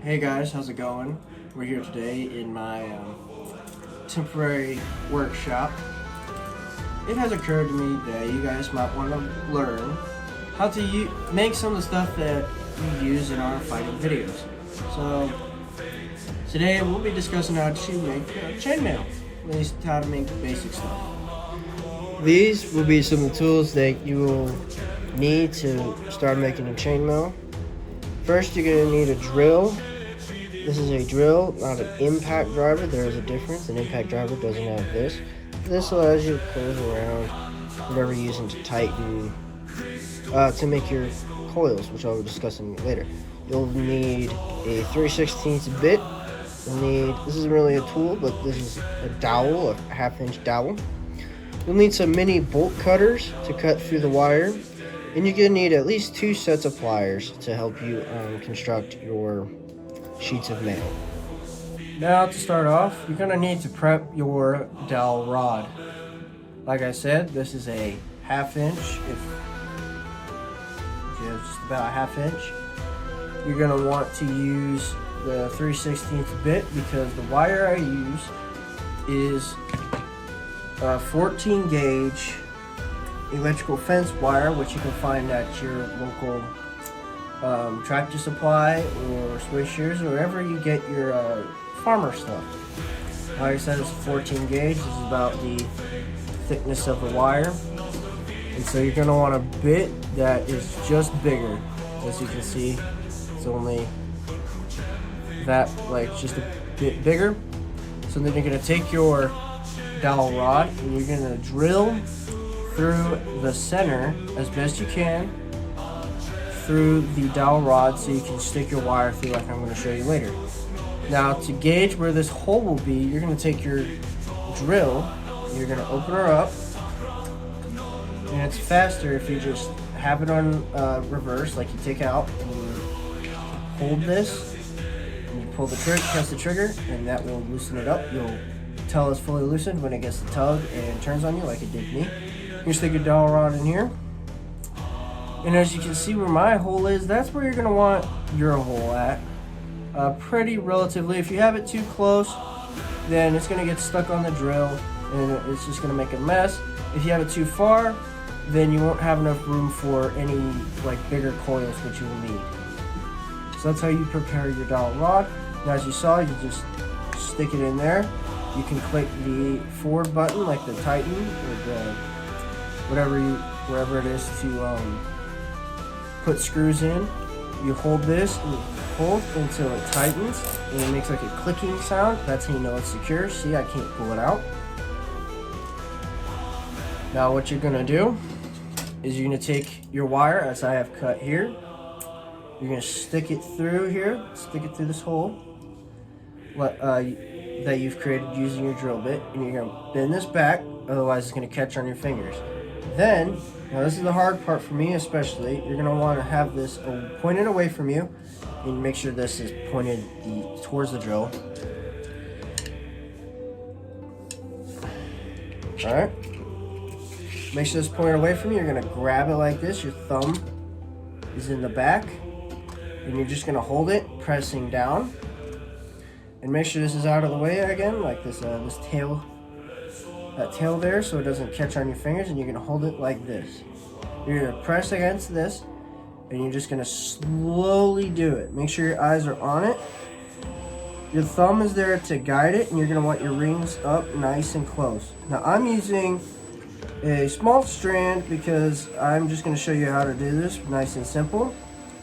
Hey guys, how's it going? We're here today in my temporary workshop. It has occurred to me that you guys might want to learn how to make some of the stuff that we use in our fighting videos. So today we'll be discussing how to make chainmail, at least how to make basic stuff. These will be some of the tools that you will need to start making a chainmail. First, you're going to need a drill. This is a drill, not an impact driver. There is a difference. An impact driver doesn't have this. This allows you to close around whatever you're using to tighten, to make your coils, which I'll be discussing later. You'll need a 3/16 bit. This isn't really a tool, but this is a dowel, a 1/2-inch dowel. You'll need some mini bolt cutters to cut through the wire. And you're going to need at least 2 sets of pliers to help you construct your sheets of mail. Now to start off, you're going to need to prep your dowel rod. Like I said, this is a 1/2 inch, if just about a 1/2 inch. You're going to want to use the 3/16 bit because the wire I use is a 14 gauge electrical fence wire, which you can find at your local Tractor Supply or Swishers or wherever you get your farmer stuff. Like I said, it's 14 gauge. This is about the thickness of the wire, and so you're going to want a bit that is just bigger. As you can see, it's only that, like, just a bit bigger. So then you're going to take your dowel rod and you're going to drill through the center as best you can through the dowel rod so you can stick your wire through, like I'm going to show you later. Now, to gauge where this hole will be, you're going to take your drill, you're going to open her up, and it's faster if you just have it on reverse, like you take out and you hold this and you pull the trigger, press the trigger, and that will loosen it up. You'll tell it's fully loosened when it gets the tug and turns on you like it did me. You stick your dowel rod in here, and as you can see where my hole is, that's where you're going to want your hole at. Pretty relatively. If you have it too close, then it's going to get stuck on the drill and it's just going to make a mess. If you have it too far, then you won't have enough room for any bigger coils which you will need. So that's how you prepare your dowel rod. Now, as you saw, you just stick it in there. You can click the forward button, like the tighten or the wherever it is to put screws in. You hold this and you hold until it tightens and it makes like a clicking sound. That's how you know it's secure. See, I can't pull it out. Now what you're gonna do is you're gonna take your wire, as I have cut here. You're gonna stick it through here, stick it through this hole that you've created using your drill bit, and you're gonna bend this back, otherwise it's gonna catch on your fingers. Then, now this is the hard part for me especially, you're going to want to have this pointed away from you, and make sure this is pointed towards the drill. Alright, make sure this is pointed away from you. You're going to grab it like this, your thumb is in the back, and you're just going to hold it, pressing down, and make sure this is out of the way again, like this tail. That tail there, so it doesn't catch on your fingers, and you're going to hold it like this. You're going to press against this, and you're just going to slowly do it. Make sure your eyes are on it. Your thumb is there to guide it, and you're going to want your rings up nice and close. Now, I'm using a small strand because I'm just going to show you how to do this nice and simple.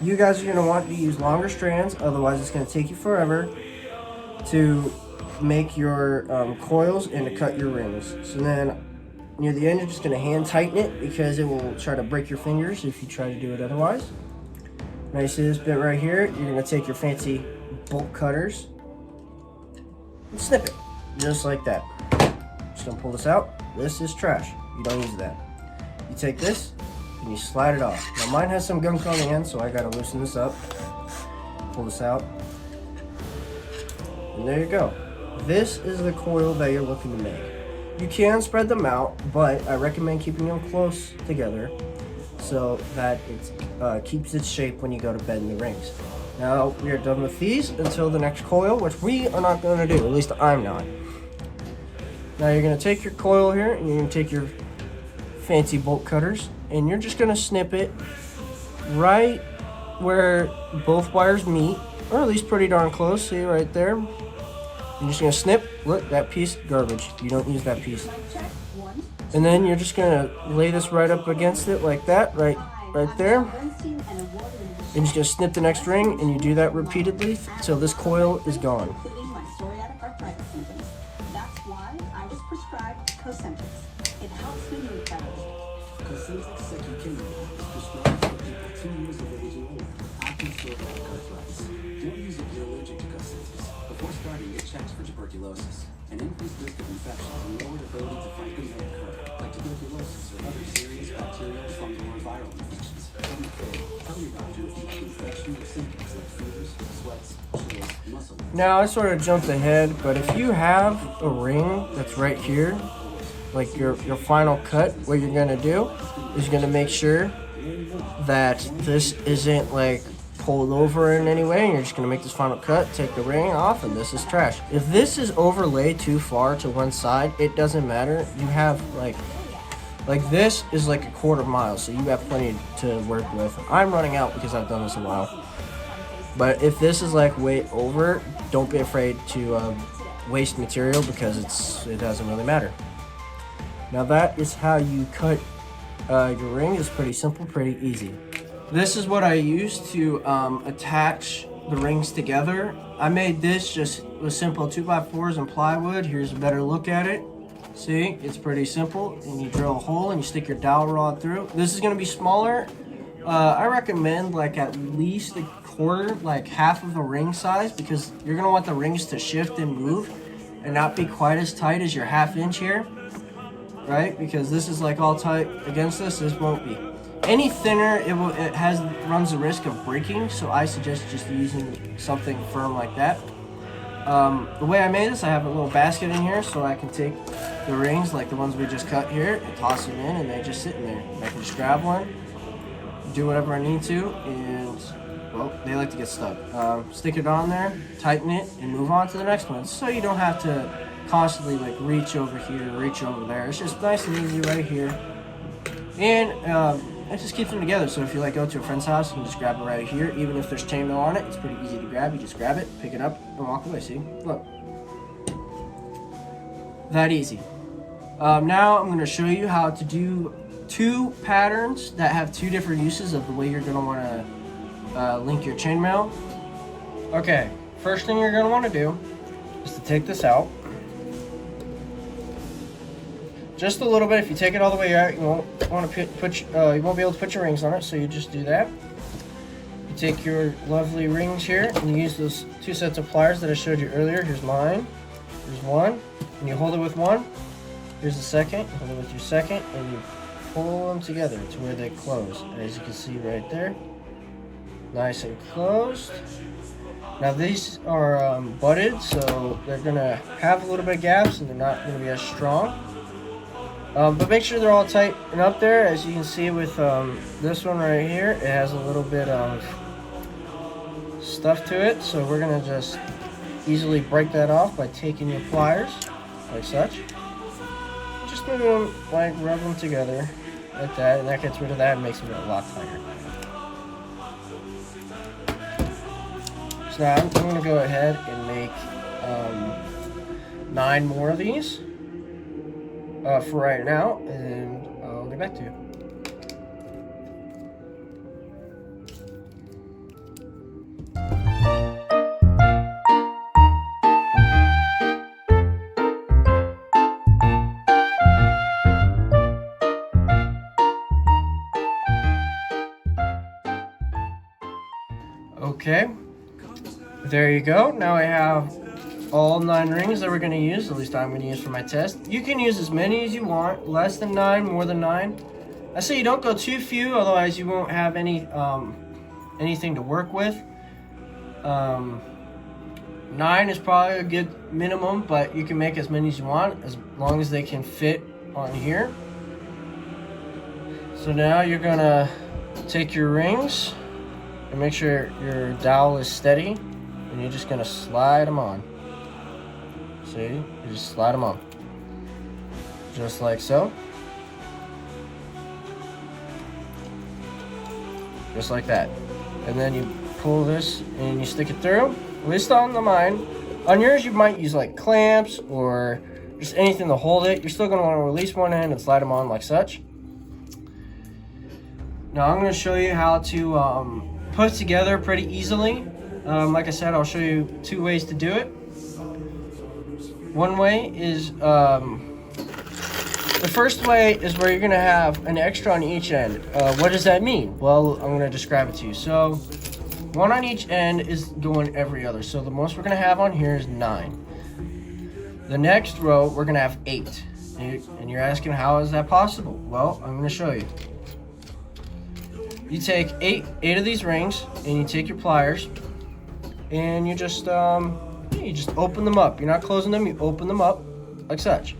You guys are going to want to use longer strands, otherwise it's going to take you forever to make your coils and to cut your rings. So then near the end, you're just going to hand tighten it because it will try to break your fingers if you try to do it otherwise. Now you see this bit right here, you're going to take your fancy bolt cutters and snip it just like that. Just going to pull this out. This is trash, you don't use that. You take this and you slide it off. Now mine has some gunk on the end, so I got to loosen this up. Pull this out, and there you go. This is the coil that you're looking to make. You can spread them out, but I recommend keeping them close together so that it keeps its shape when you go to bend the rings. Now we are done with these until the next coil, which we are not going to do, at least I'm not. Now you're going to take your coil here and you're going to take your fancy bolt cutters and you're just going to snip it right where both wires meet, or at least pretty darn close. See right there? You're just going to snip. Look, that piece, garbage. You don't use that piece. And then you're just going to lay this right up against it like that, right there. And you're just going to snip the next ring, and you do that repeatedly until this coil is gone. That's why I was prescribed Cosentrix. It helps me move better. Cosentrix second Chainmail is prescribed for people 2 years of age and older after psoriatic arthritis. Don't use it if you're allergic to Cosentrix. Before starting, get checked for tuberculosis. An increased risk of infection and lowered ability to fight them may occur, like tuberculosis or other serious bacterial, fungal, or viral infections. Tell your doctor if you have infection or symptoms like fevers, sweats, chills, muscle. Now I sort of jumped ahead, but if you have a ring that's right here, like your final cut, what you're gonna do is you're gonna make sure that this isn't like pulled over in any way, and you're just gonna make this final cut, take the ring off, and this is trash. If this is overlaid too far to one side, it doesn't matter. You have like this is like a quarter mile, so you have plenty to work with. I'm running out because I've done this a while. But if this is like way over, don't be afraid to waste material because it doesn't really matter. Now that is how you cut your ring. It's pretty simple, pretty easy. This is what I use to attach the rings together. I made this just with simple 2x4s and plywood. Here's a better look at it. See, it's pretty simple. And you drill a hole and you stick your dowel rod through. This is gonna be smaller. I recommend like at least a quarter, like half of the ring size, because you're gonna want the rings to shift and move and not be quite as tight as your 1/2 inch here, right? Because this is like all tight against this won't be. Any thinner, it runs the risk of breaking, so I suggest just using something firm like that. The way I made this, I have a little basket in here so I can take the rings like the ones we just cut here and toss them in, and they just sit in there. I can just grab one, do whatever I need to, and well, they like to get stuck. Stick it on there, tighten it, and move on to the next one. So you don't have to constantly like reach over here, reach over there. It's just nice and easy right here. And it just keeps them together. So if you like go to a friend's house, you can just grab it right here. Even if there's chainmail on it, it's pretty easy to grab. You just grab it, pick it up, and walk away. See? Look. That easy. Now I'm going to show you how to do 2 patterns that have 2 different uses of the way you're going to want to link your chainmail. Okay, first thing you're going to want to do is to take this out. Just a little bit. If you take it all the way out, you won't want to you won't be able to put your rings on it. So you just do that. You take your lovely rings here and you use those 2 sets of pliers that I showed you earlier. Here's mine. Here's one, and you hold it with one. Here's the second. You hold it with your second, and you pull them together to where they close. As you can see right there, nice and closed. Now these are butted, so they're gonna have a little bit of gaps, and they're not gonna be as strong. But make sure they're all tight and up there. As you can see with this one right here, it has a little bit of stuff to it. So we're gonna just easily break that off by taking your pliers, like such. Just move them, like rub them together, like that, and that gets rid of that and makes them a lot tighter. So now I'm gonna go ahead and make 9 more of these. For right now, and I'll get back to you. Okay, there you go. Now I have all 9 rings that we're going to use, at least I'm going to use for my test. You can use as many as you want, less than 9, more than 9. I say you don't go too few, otherwise you won't have anything to work with. 9 is probably a good minimum, but you can make as many as you want, as long as they can fit on here. So now you're going to take your rings And make sure your dowel is steady, and you're just gonna slide them on. See, you just slide them on. Just like so. Just like that. And then you pull this and you stick it through. At least on the mine. On yours, you might use like clamps or just anything to hold it. You're still gonna wanna release one end and slide them on like such. Now I'm gonna show you how to put it together pretty easily. Like I said, I'll show you 2 ways to do it. One way is, the first way is where you're gonna have an extra on each end. What does that mean? Well, I'm gonna describe it to you. So, 1 on each end is going every other. So the most we're gonna have on here is 9. The next row, we're gonna have 8. And you're asking, how is that possible? Well, I'm gonna show you. You take 8 of these rings, and you take your pliers, and you just open them up. You're not closing them, you open them up like such.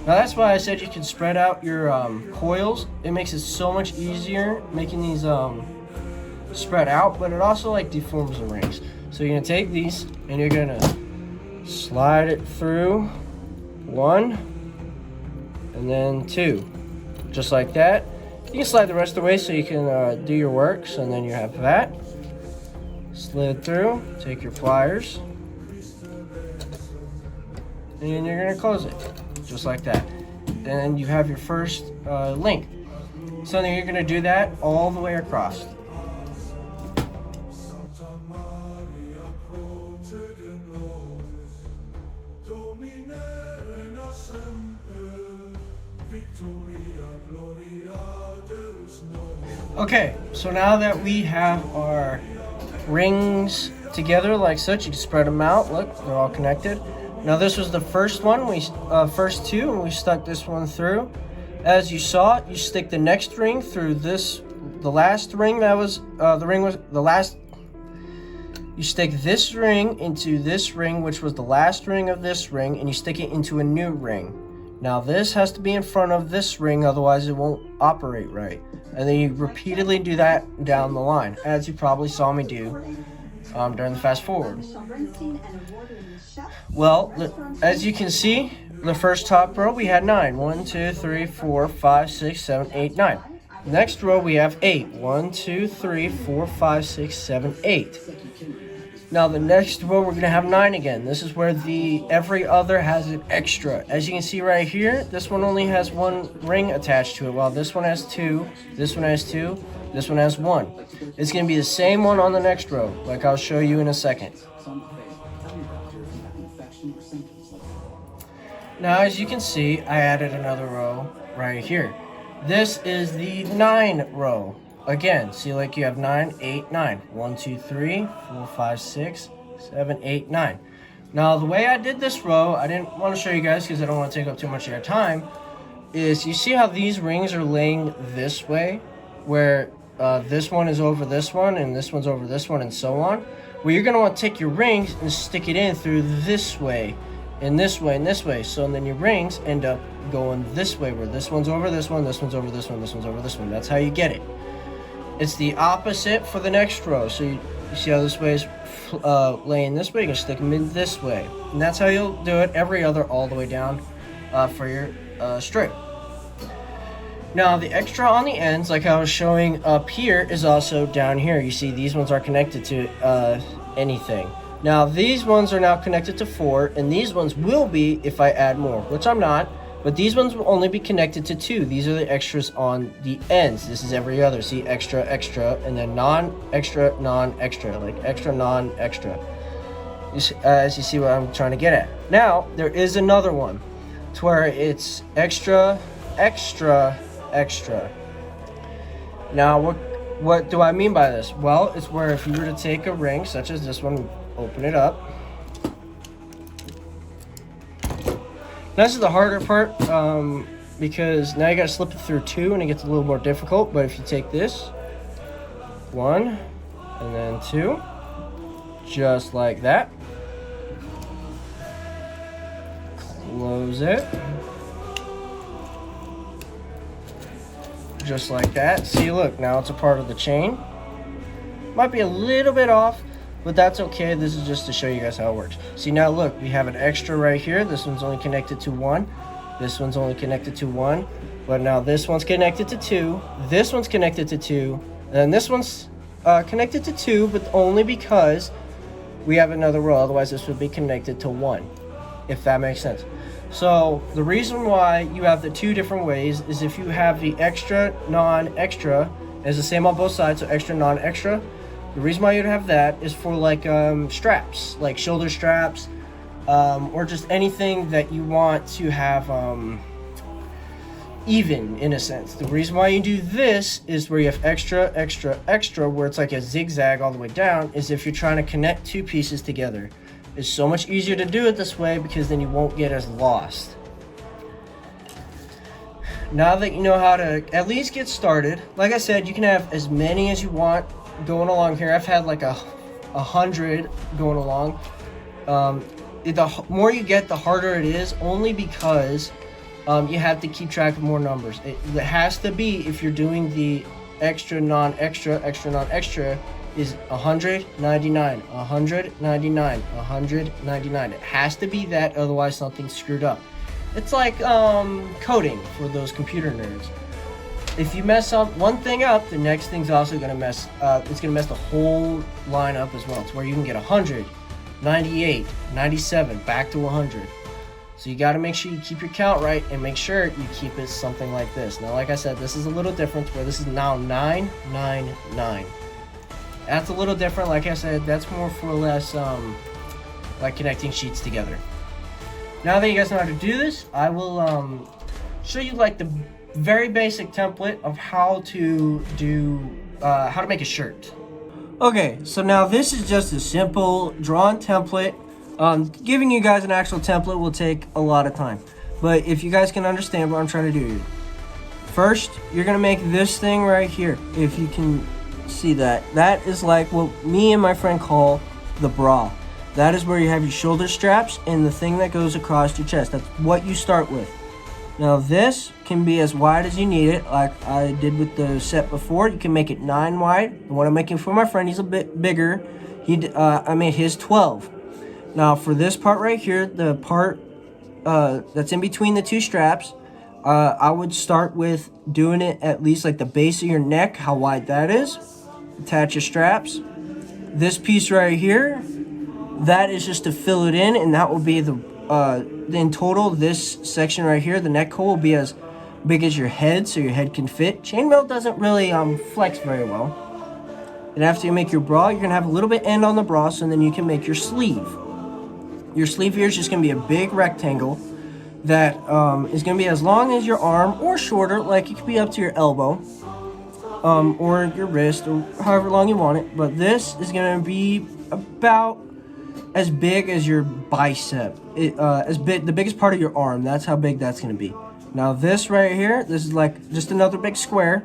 Now that's why I said you can spread out your coils. It makes it so much easier making these spread out, but it also like deforms the rings. So you're gonna take these and you're gonna slide it through 1 and then 2, just like that. You can slide the rest of the way so you can do your works, and then you have that. Slid through, take your pliers, and you're gonna close it, just like that. And you have your first link. So then you're gonna do that all the way across. Okay, so now that we have our rings together like such, you can spread them out. Look, they're all connected. Now this was the first one, first 2, and we stuck this one through. As you saw, you stick the next ring through this, the last ring that was, you stick this ring into this ring, which was the last ring of this ring, and you stick it into a new ring. Now this has to be in front of this ring, otherwise it won't operate right. And then you repeatedly do that down the line, as you probably saw me do during the fast forward. Well, as you can see, the first top row we had 9. 1, 2, 3, 4, 5, 6, 7, 8, 9. Next row we have 8. 1, 2, 3, 4, 5, 6, 7, 8. Now the next row we're gonna have 9 again. This is where the every other has an extra. As you can see right here, this one only has 1 ring attached to it, while this one has 2, this one has 2, this one has 1. It's gonna be the same one on the next row, like I'll show you in a second. Now as you can see, I added another row right here. This is the 9 row. Again, see, like you have 9, 8, 9. 1, 2, 3, 4, 5, 6, 7, 8, 9. Now, the way I did this row, I didn't want to show you guys because I don't want to take up too much of your time, is you see how these rings are laying this way, where this one is over this one, and this one's over this one, and so on? Well, you're going to want to take your rings and stick it in through this way, and this way, and this way. So then your rings end up going this way, where this one's over this one, this one's over this one, this one's over this one. That's how you get it. It's the opposite for the next row. So you see how this way is laying this way? You can stick them in this way. And that's how you'll do it every other all the way down for your strip. Now the extra on the ends, like I was showing up here, is also down here. You see these ones are connected to anything. Now these ones are now connected to 4, and these ones will be if I add more, which I'm not. But these ones will only be connected to 2. These are the extras on the ends. This is every other. See, extra, extra, and then non-extra, non-extra. Like extra, non-extra. As you see what I'm trying to get at. Now, there is another one to where it's extra, extra, extra. Now, what do I mean by this? Well, it's where if you were to take a ring, such as this one, open it up. This is the harder part because now you gotta slip it through 2 and it gets a little more difficult. But if you take this 1 and then 2, just like that, close it, just like that. See, look, now it's a part of the chain. Might be a little bit off, but that's okay. This is just to show you guys how it works. See, now look, we have an extra right here. This one's only connected to 1. This one's only connected to 1. But now this one's connected to 2. This one's connected to 2. And this one's connected to 2, but only because we have another row. Otherwise, this would be connected to 1, if that makes sense. So the reason why you have the 2 different ways is if you have the extra, non-extra, it's the same on both sides, so extra, non-extra. The reason why you'd have that is for like straps, like shoulder straps, or just anything that you want to have even, in a sense. The reason why you do this is where you have extra, extra, extra, where it's like a zigzag all the way down, is if you're trying to connect 2 pieces together. It's so much easier to do it this way because then you won't get as lost. Now that you know how to at least get started, like I said, you can have as many as you want going along here. I've had like 100 going along. The more you get, the harder it is, only because you have to keep track of more numbers. It has to be, if you're doing the extra, non-extra, extra, non-extra, is 199, 199, 199. It has to be that, otherwise something's screwed up. It's like coding for those computer nerds. If you mess up one thing up, the next thing's also gonna mess. It's gonna mess the whole line up as well. It's where you can get 100, 98, 97, back to 100. So you got to make sure you keep your count right and make sure you keep it something like this. Now, like I said, this is a little different where this is now 999. That's a little different. Like I said, that's more or less like connecting sheets together. Now that you guys know how to do this, I will show you like the very basic template of how to do how to make a shirt. Okay, so now this is just a simple drawn template. Giving you guys an actual template will take a lot of time, but if you guys can understand what I'm trying to do here. First, you're gonna make this thing right here. If you can see that, that is like what me and my friend call the bra. That is where you have your shoulder straps and the thing that goes across your chest. That's what you start with. Now this can be as wide as you need it, like I did with the set before. You can make it 9 wide. The one I'm making for my friend, he's a bit bigger. I made his 12. Now for this part right here, the part that's in between the 2 straps, I would start with doing it at least like the base of your neck, how wide that is. Attach your straps. This piece right here, that is just to fill it in, and that will be in total, this section right here, the neck hole will be as big as your head, so your head can fit. Chainmail doesn't really flex very well. And after you make your bra, you're gonna have a little bit end on the bra, so then you can make your sleeve. Your sleeve here is just gonna be a big rectangle that is gonna be as long as your arm or shorter, like it could be up to your elbow, or your wrist, or however long you want it. But this is gonna be about as big as your bicep, the biggest part of your arm. That's how big that's gonna be. Now this right here, this is like just another big square.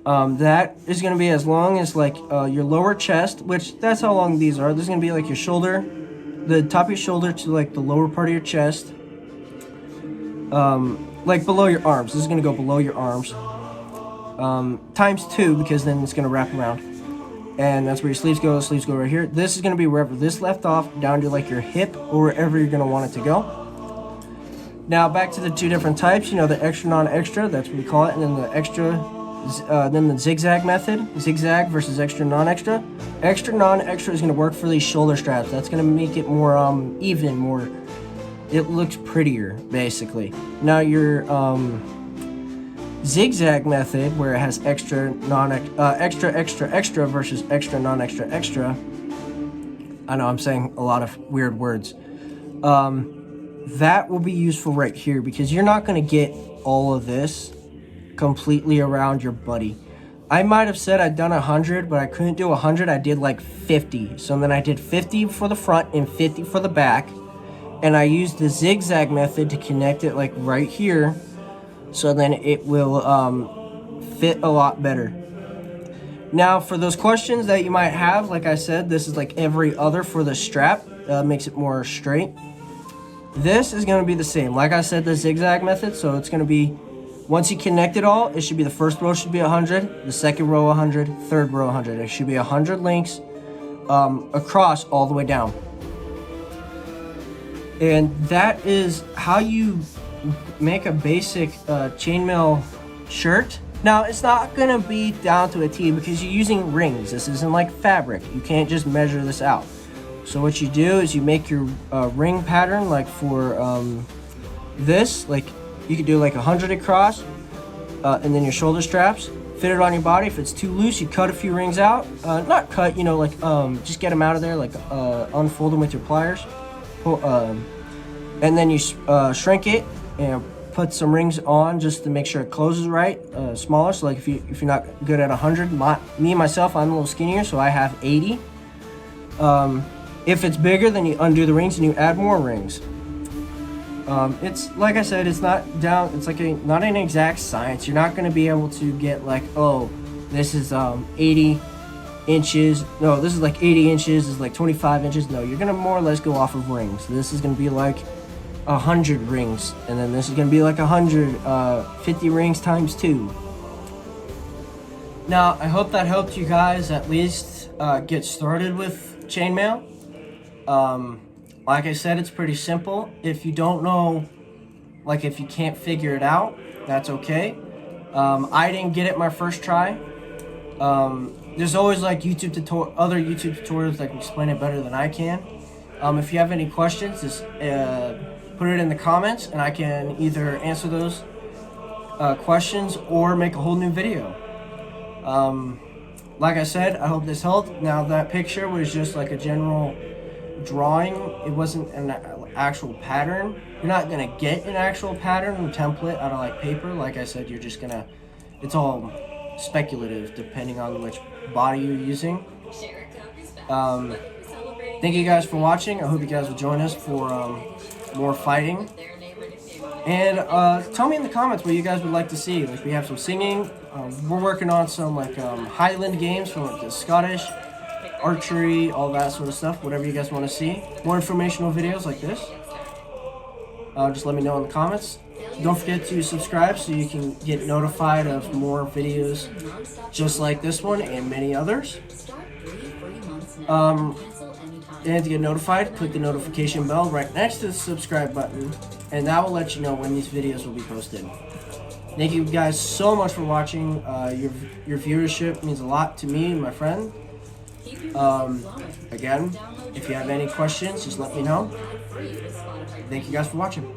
That is gonna be as long as like your lower chest, which that's how long these are. This is gonna be like your shoulder, the top of your shoulder to like the lower part of your chest, like below your arms. This is gonna go below your arms, times 2, because then it's gonna wrap around. And that's where your sleeves go. The sleeves go right here. This is going to be wherever this left off, down to like your hip or wherever you're going to want it to go. Now back to the 2 different types. You know, the extra, non-extra, that's what we call it. And then the extra, then the zigzag method. Zigzag versus extra, non-extra. Extra, non-extra is going to work for these shoulder straps. That's going to make it more even, more, it looks prettier, basically. Now your zigzag method, where it has extra, extra versus extra, non-extra, extra. I know I'm saying a lot of weird words. That will be useful right here, because you're not going to get all of this completely around your buddy. I might have said I'd done 100, but I couldn't do 100. I did like 50. So then I did 50 for the front and 50 for the back. And I used the zigzag method to connect it like right here. So then it will fit a lot better. Now for those questions that you might have, like I said, this is like every other for the strap. Makes it more straight. This is going to be the same. Like I said, the zigzag method, so it's going to be Once you connect it all, it should be the first row should be 100, the second row 100, third row 100. It should be 100 links across all the way down. And that is how you make a basic chainmail shirt. Now, it's not gonna be down to a T because you're using rings. This isn't like fabric. You can't just measure this out. So what you do is you make your ring pattern, like for this, like you could do like 100 across, and then your shoulder straps, fit it on your body. If it's too loose, you cut a few rings out. Not cut, you know, like just get them out of there, like unfold them with your pliers. And then you shrink it and put some rings on just to make sure it closes right, smaller. So like if you're not good at 100, me myself, I'm a little skinnier, so I have 80. If it's bigger, then you undo the rings and you add more rings. It's like I said, it's not down. It's like not an exact science. You're not going to be able to get like, oh, this is 80 inches. No, this is like 80 inches. This is like 25 inches. No, you're going to more or less go off of rings. This is going to be like 100 rings, and then this is going to be like 150 rings times 2. Now, I hope that helped you guys at least get started with chainmail. Like I said, it's pretty simple. If you don't know, like if you can't figure it out, that's okay. I didn't get it my first try. There's always like other YouTube tutorials that can explain it better than I can. If you have any questions, just put it in the comments and I can either answer those questions or make a whole new video. Like I said, I hope this helped. Now that picture was just like a general drawing. It wasn't an actual pattern. You're not gonna get an actual pattern or template out of like paper. Like I said, you're just gonna, it's all speculative depending on which body you're using. Thank you guys for watching. I hope you guys will join us for more fighting. And tell me in the comments what you guys would like to see. Like we have some singing. We're working on some like Highland games from like the Scottish, archery, all that sort of stuff. Whatever you guys want to see. More informational videos like this. Just let me know in the comments. Don't forget to subscribe so you can get notified of more videos just like this one and many others. And to get notified, click the notification bell right next to the subscribe button, and that will let you know when these videos will be posted. Thank you guys so much for watching. Your viewership means a lot to me and my friend. Again, if you have any questions, just let me know. Thank you guys for watching.